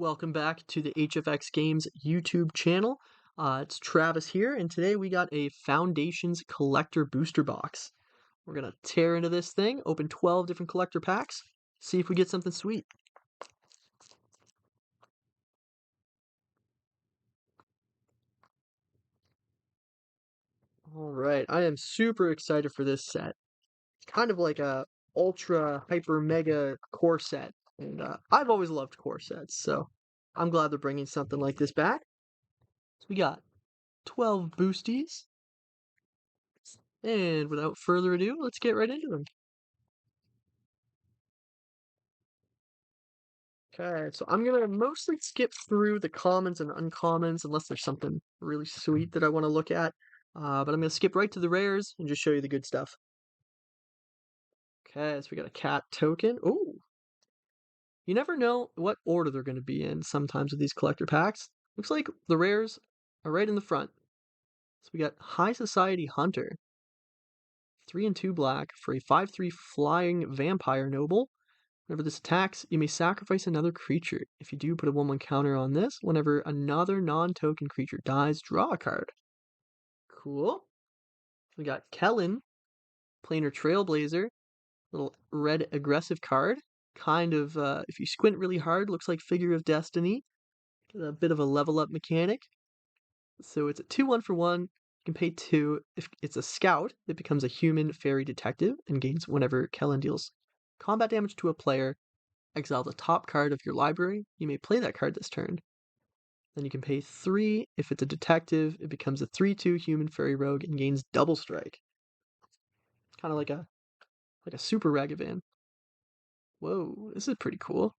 Welcome back to the HFX Games YouTube channel. It's Travis here, and today we got a Foundations Collector Booster Box. We're going to tear into this thing, open 12 different collector packs, see if we get something sweet. Alright, I am super excited for this set. It's kind of like a ultra hyper mega core set, and I've always loved core sets, so I'm glad they're bringing something like this back. So we got 12 boosties. And without further ado, let's get right into them. Okay, so I'm gonna mostly skip through the commons and uncommons unless there's something really sweet that I want to look at. But I'm gonna skip right to the rares and just show you the good stuff. Okay, so we got a cat token. Ooh, you never know what order they're gonna be in sometimes with these collector packs. Looks like the rares are right in the front. So we got High Society Hunter, 3 and 2 black for a 5/3 flying vampire noble. Whenever this attacks, you may sacrifice another creature. If you do, put a 1/1 counter on this. Whenever another non-token creature dies, draw a card. Cool. We got Kellen, Planar Trailblazer, little red aggressive card. Kind of, if you squint really hard, looks like Figure of Destiny. Got a bit of a level up mechanic. So it's a 2/1 for 1. You can pay 2. If it's a scout, it becomes a human fairy detective and gains whenever Kellen deals combat damage to a player. Exile the top card of your library. You may play that card this turn. Then you can pay 3. If it's a detective, it becomes a 3/2 human fairy rogue and gains double strike. Kind of like a super Ragavan. Whoa, this is pretty cool.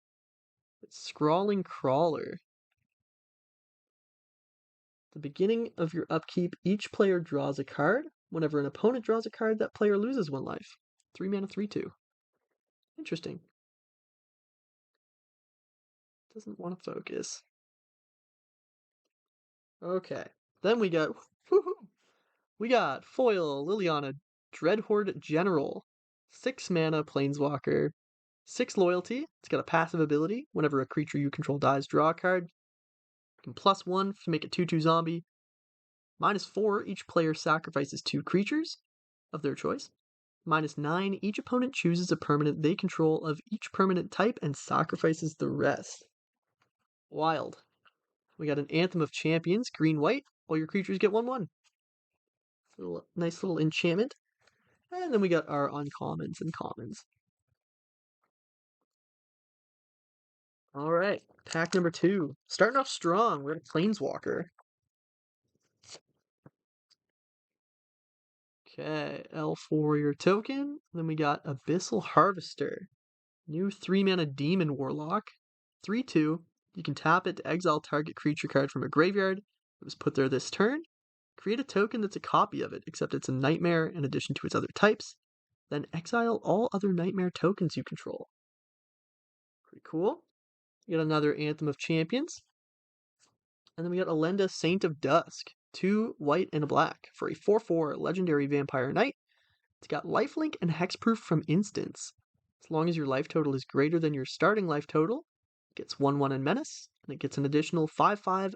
It's Scrawling Crawler. At the beginning of your upkeep, each player draws a card. Whenever an opponent draws a card, that player loses 1 life. 3 mana, 3/2. Interesting. Doesn't want to focus. Okay. Then we got Foil Liliana Dreadhorde General. 6 mana Planeswalker. 6 loyalty. It's got a passive ability. Whenever a creature you control dies, draw a card. You can +1 to make it 2/2 zombie. -4, each player sacrifices 2 creatures of their choice. -9, each opponent chooses a permanent they control of each permanent type and sacrifices the rest. Wild. We got an Anthem of Champions, green-white. All your creatures get 1/1. Nice little enchantment. And then we got our uncommons and commons. All right, pack number 2. Starting off strong, we're at Planeswalker. Okay, Elf Warrior token. Then we got Abyssal Harvester. New 3 mana Demon Warlock. 3/2. You can tap it to exile target creature card from a graveyard. It was put there this turn. Create a token that's a copy of it, except it's a nightmare in addition to its other types. Then exile all other nightmare tokens you control. Pretty cool. You got another Anthem of Champions. And then we got Elenda, Saint of Dusk. 2 white and a black for a 4/4 legendary vampire knight. It's got lifelink and hexproof from instants. As long as your life total is greater than your starting life total, it gets 1/1 and menace, and it gets an additional 5/5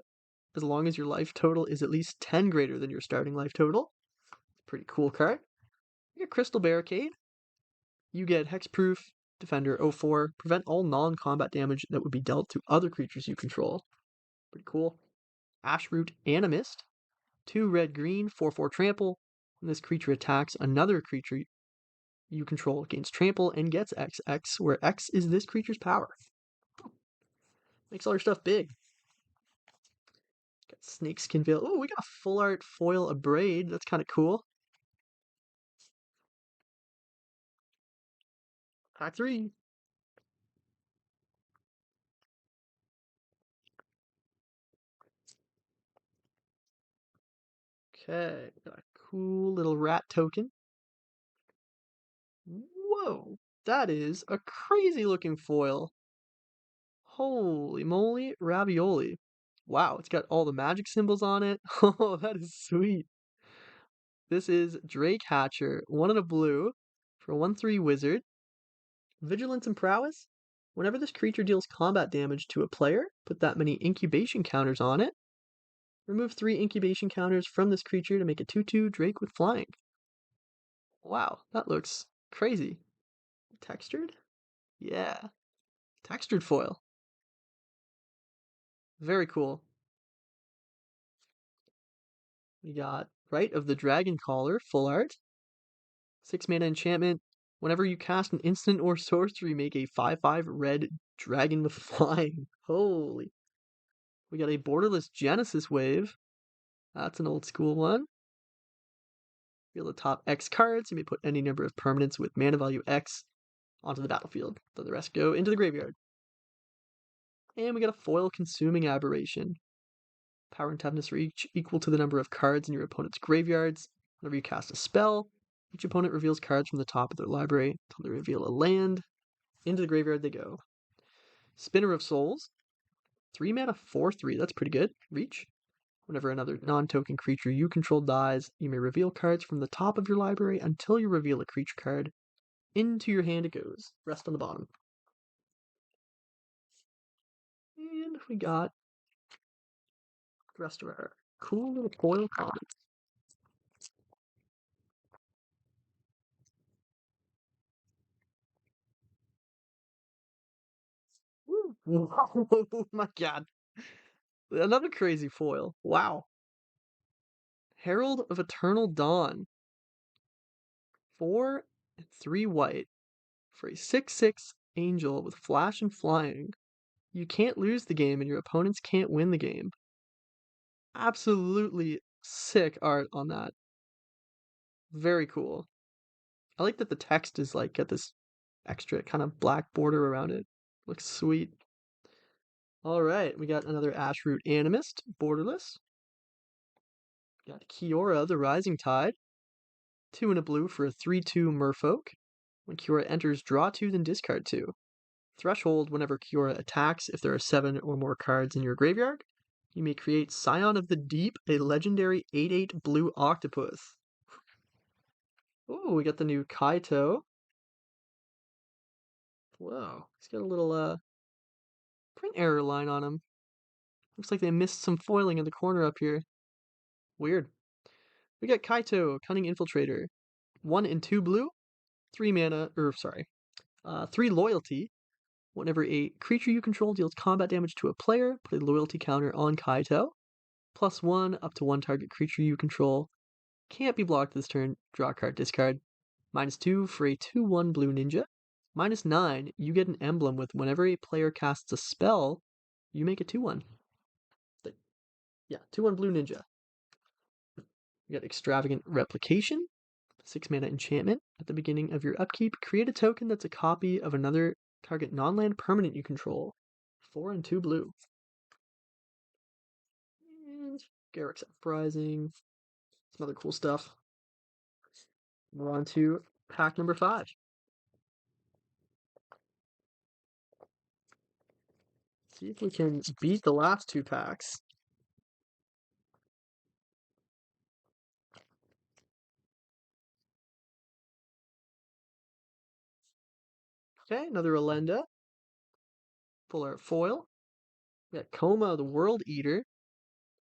as long as your life total is at least 10 greater than your starting life total. Pretty cool card. You get Crystal Barricade. You get hexproof, Defender 04, prevent all non-combat damage that would be dealt to other creatures you control. Pretty cool. Ashroot Animist. 2 red-green, 4/4 trample. When this creature attacks another creature you control, it gains trample and gets XX, where X is this creature's power. Makes all your stuff big. Got Snakeskin Veil. Oh, we got a full art foil Abrade. That's kind of cool. Pack 3. Okay, got a cool little rat token. Whoa, that is a crazy looking foil. Holy moly, ravioli. Wow, it's got all the magic symbols on it. Oh, that is sweet. This is Drake Hatcher, 1 and a blue for a 1/3 wizard. Vigilance and Prowess. Whenever this creature deals combat damage to a player, put that many incubation counters on it. Remove 3 incubation counters from this creature to make a 2/2 Drake with flying. Wow, that looks crazy. Textured? Yeah. Textured foil. Very cool. We got Rite of the Dragon Caller, full art. 6 mana enchantment. Whenever you cast an instant or sorcery, make a 5/5 red dragon with flying. Holy. We got a borderless Genesis Wave. That's an old school one. Reveal the top X cards. You may put any number of permanents with mana value X onto the battlefield. Then the rest go into the graveyard. And we got a foil Consuming Aberration. Power and toughness for each equal to the number of cards in your opponent's graveyards. Whenever you cast a spell, each opponent reveals cards from the top of their library until they reveal a land. Into the graveyard they go. Spinner of Souls. 3 mana 4/3. That's pretty good. Reach. Whenever another non-token creature you control dies, you may reveal cards from the top of your library until you reveal a creature card. Into your hand it goes. Rest on the bottom. And we got the rest of our cool little foil commons. Oh my god. Another crazy foil. Wow. Herald of Eternal Dawn. 4 and 3 white for a 6/6 angel with flash and flying. You can't lose the game and your opponents can't win the game. Absolutely sick art on that. Very cool. I like that the text is like got this extra kind of black border around it. Looks sweet. Alright, we got another Ashroot Animist, borderless. Got Kiora, the Rising Tide. 2 and a blue for a 3/2 Merfolk. When Kiora enters, draw 2, then discard 2. Threshold, whenever Kiora attacks, if there are 7 or more cards in your graveyard, you may create Scion of the Deep, a legendary 8/8 blue octopus. Ooh, we got the new Kaito. Whoa, he's got a little print error line on him. Looks like they missed some foiling in the corner up here. Weird. We got Kaito, Cunning Infiltrator. 1 and 2 blue, 3 mana, 3 loyalty. Whenever a creature you control deals combat damage to a player, put a loyalty counter on Kaito. +1 up to 1 target creature you control. Can't be blocked this turn. Draw a card, discard. -2 for a 2/1 blue ninja. -9, you get an emblem with whenever a player casts a spell, you make a 2/1. Yeah, 2/1 blue ninja. We got Extravagant Replication. 6 mana enchantment. At the beginning of your upkeep, create a token that's a copy of another target non-land permanent you control. 4 and 2 blue. And Garruk's Uprising. Some other cool stuff. We're on to pack number 5. See if we can beat the last 2 packs. Okay, another Elenda. Full art foil. We got Koma, the World Eater.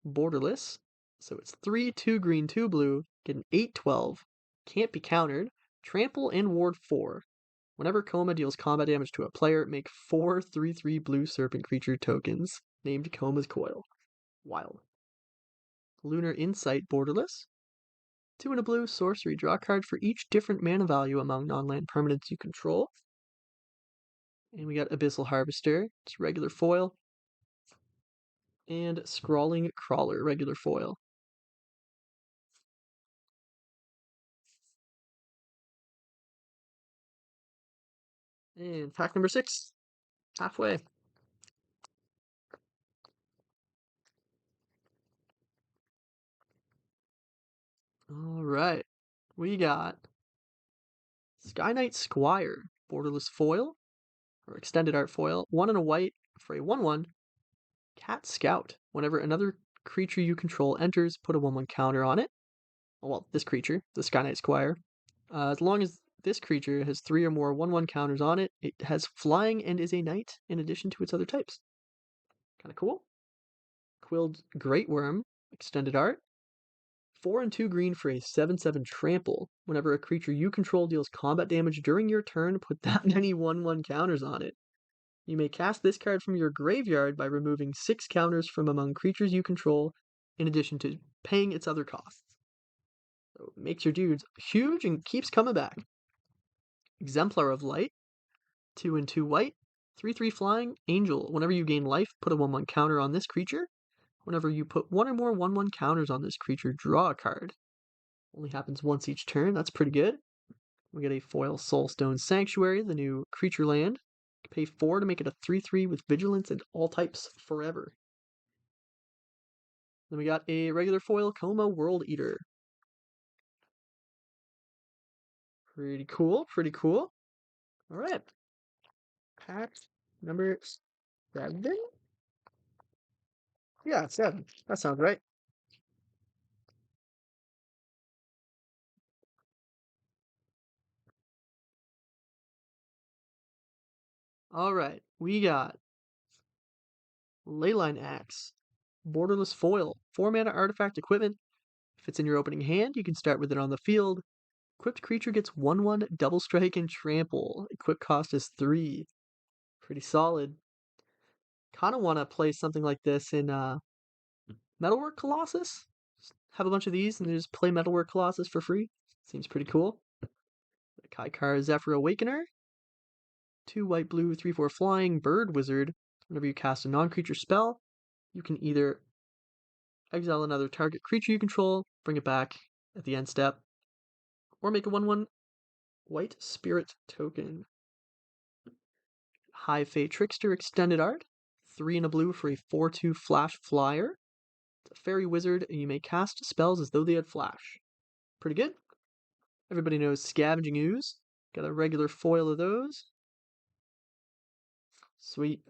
Borderless. So it's 3/2 green, 2 blue. Get an 8/12. Can't be countered. Trample and ward 4. Whenever Koma deals combat damage to a player, make 4 3/3 blue serpent creature tokens named Koma's Coil. Wild. Lunar Insight, borderless. 2 and a blue, sorcery. Draw a card for each different mana value among non-land permanents you control. And we got Abyssal Harvester. It's regular foil. And Scrawling Crawler, regular foil. And pack number 6. Halfway. Alright. We got Sky Knight Squire, borderless foil, or extended art foil. 1 and a white for a 1/1. Cat Scout. Whenever another creature you control enters, put a 1/1 counter on it. Well, this creature, the Sky Knight Squire. As long as this creature has 3 or more 1/1 counters on it. It has flying and is a knight in addition to its other types. Kind of cool. Quilled Great Worm, extended art. 4 and 2 green for a 7/7 trample. Whenever a creature you control deals combat damage during your turn, put that many 1/1 counters on it. You may cast this card from your graveyard by removing 6 counters from among creatures you control, in addition to paying its other costs. So it makes your dudes huge and keeps coming back. Exemplar of Light, 2 and 2 white, 3/3 flying, angel. Whenever you gain life, put a 1/1 counter on this creature. Whenever you put 1 or more 1/1 counters on this creature, draw a card. Only happens once each turn. That's pretty good. We get a foil Soulstone Sanctuary, the new creature land. Pay 4 to make it a 3/3 with vigilance and all types forever. Then we got a regular foil Coma World Eater. Pretty cool, pretty cool. All right. Pack number 7? Yeah, 7. That sounds right. All right. We got Leyline Axe. Borderless foil. 4 mana artifact equipment. If it's in your opening hand, you can start with it on the field. Equipped creature gets 1/1 double strike and trample. Equip cost is 3. Pretty solid. Kind of want to play something like this in Metalwork Colossus. Just have a bunch of these and then just play Metalwork Colossus for free. Seems pretty cool. Kaikar Zephyr Awakener. 2 white, blue, 3/4 flying, bird wizard. Whenever you cast a non-creature spell, you can either exile another target creature you control, bring it back at the end step, or make a 1/1 white spirit token. High Fate Trickster extended art. 3 and a blue for a 4/2 flash flyer. It's a fairy wizard, and you may cast spells as though they had flash. Pretty good. Everybody knows Scavenging Ooze. Got a regular foil of those. Sweet.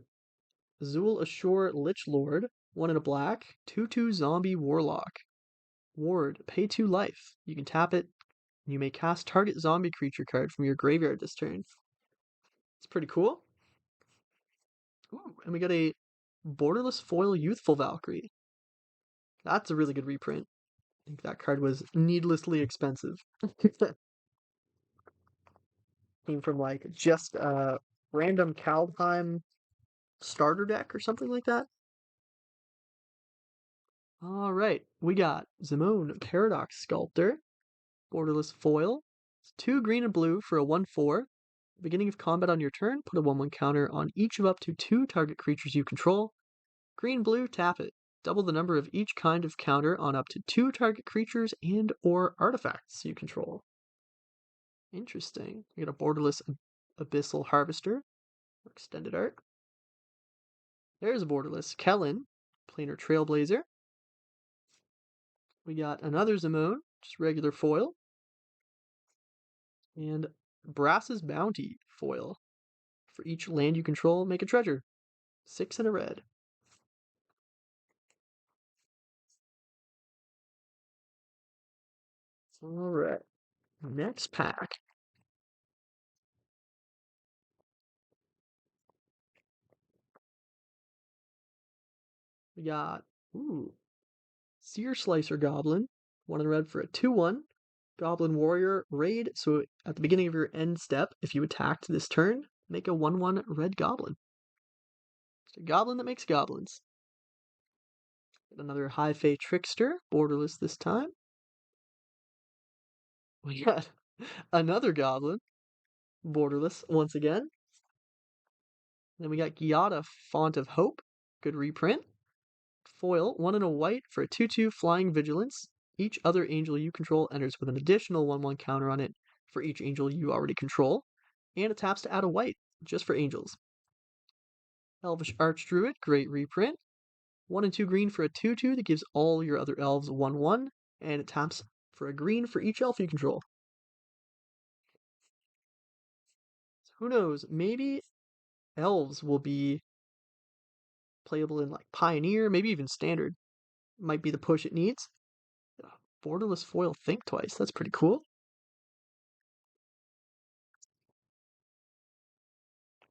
Azul Ashore Lich Lord. 1 and a black. 2/2 zombie warlock. Ward, pay 2 life. You can tap it. You may cast target zombie creature card from your graveyard this turn. It's pretty cool. Ooh, and we got a borderless foil Youthful Valkyrie. That's a really good reprint. I think that card was needlessly expensive. Came from like just a random Kaldheim starter deck or something like that. All right, we got Zimone Paradox Sculptor, borderless foil. It's 2 green and blue for a 1/4. Beginning of combat on your turn, put a 1/1 counter on each of up to 2 target creatures you control. Green blue, tap it. Double the number of each kind of counter on up to 2 target creatures and or artifacts you control. Interesting. We got a borderless Abyssal Harvester, extended art. There's a borderless Kellen, planar Trailblazer. We got another Zimone, just regular foil. And Brass's Bounty foil. For each land you control, make a treasure. 6 and a red. Alright. Next pack. We got Seer Slicer Goblin. 1 and red for a 2/1. Goblin Warrior Raid. So at the beginning of your end step, if you attacked this turn, make a 1/1 red goblin. It's a goblin that makes goblins. Another High Fate Trickster, borderless this time. We got another goblin, borderless once again. Then we got Giada Font of Hope, good reprint. Foil, 1 and a white for a 2/2 flying vigilance. Each other angel you control enters with an additional 1/1 counter on it for each angel you already control, and it taps to add a white, just for angels. Elvish Archdruid, great reprint. 1 and 2 green for a 2/2 that gives all your other elves 1/1, and it taps for a green for each elf you control. So who knows, maybe elves will be playable in like Pioneer, maybe even Standard. Might be the push it needs. Borderless foil Think Twice, that's pretty cool.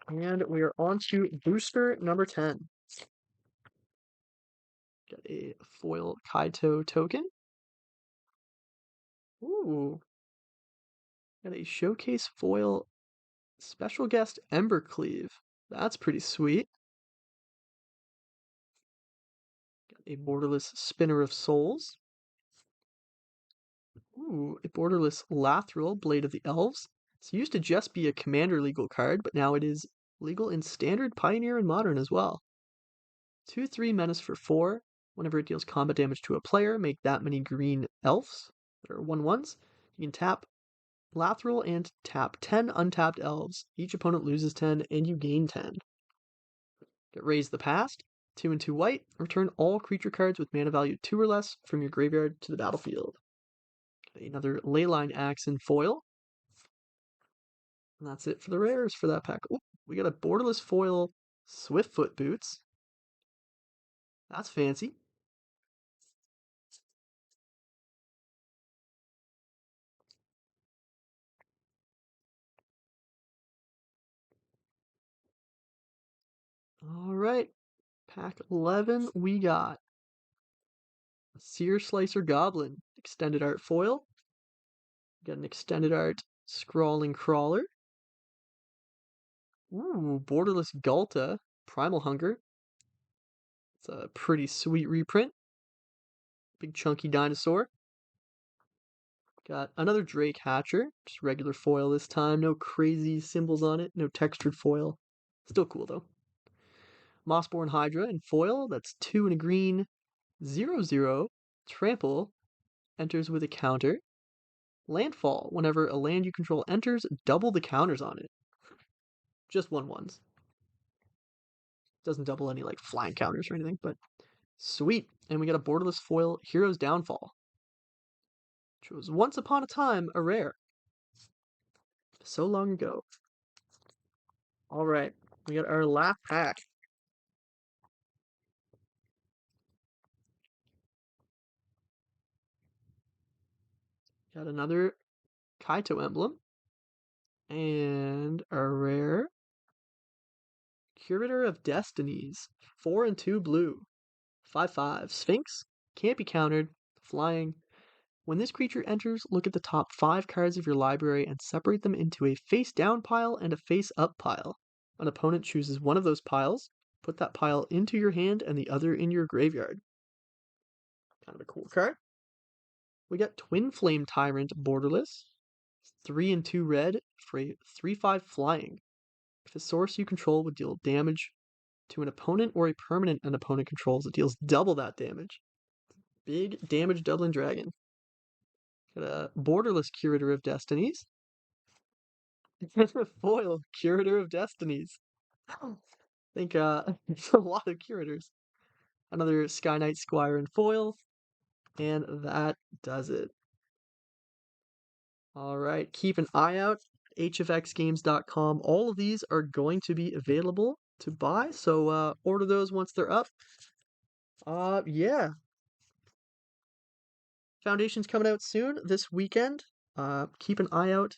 And we are on to booster number 10. Got a foil Kaito token. Ooh. Got a showcase foil special guest Embercleave. That's pretty sweet. Got a borderless Spinner of Souls. Ooh, a borderless Lathril, Blade of the Elves. It's used to just be a commander legal card, but now it is legal in Standard, Pioneer, and Modern as well. 2/3 menace for 4. Whenever it deals combat damage to a player, make that many green elves that are 1/1s. You can tap Lathril and tap 10 untapped elves. Each opponent loses 10 and you gain 10. Get Raise the Past. 2 and 2 white. Return all creature cards with mana value 2 or less from your graveyard to the battlefield. Another Leyline Axe in foil. And that's it for the rares for that pack. Ooh, we got a borderless foil Swiftfoot Boots. That's fancy. All right. Pack 11, we got Sear Slicer Goblin, extended art foil. Got an extended art Scrawling Crawler. Ooh, borderless Ghalta, Primal Hunger. It's a pretty sweet reprint. Big chunky dinosaur. Got another Drake Hatcher, just regular foil this time. No crazy symbols on it, no textured foil. Still cool though. Mossborn Hydra in foil, that's 2 and a green, 0/0, trample, enters with a counter. Landfall, whenever a land you control enters, double the counters on it. Just 1/1s. Doesn't double any like flying counters or anything, but sweet. And we got a borderless foil Hero's Downfall, which was once upon a time a rare. So long ago. All right, we got our last pack. Got another Kaito emblem. And a rare Curator of Destinies. 4 and 2 blue. 5/5. Sphinx. Can't be countered. Flying. When this creature enters, look at the top 5 cards of your library and separate them into a face down pile and a face up pile. An opponent chooses one of those piles, put that pile into your hand and the other in your graveyard. Kind of a cool card. We got Twin Flame Tyrant borderless. 3 and 2 red for a 3/5 flying. If a source you control would deal damage to an opponent or a permanent an opponent controls, it deals double that damage. Big damage doubling dragon. Got a borderless Curator of Destinies. Foil Curator of Destinies. I think it's a lot of curators. Another Sky Knight Squire in foil. And that does it. All right, keep an eye out. hfxgames.com. All of these are going to be available to buy, so order those once they're up. Yeah. Foundation's coming out soon this weekend. Keep an eye out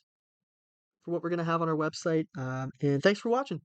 for what we're going to have on our website. And thanks for watching.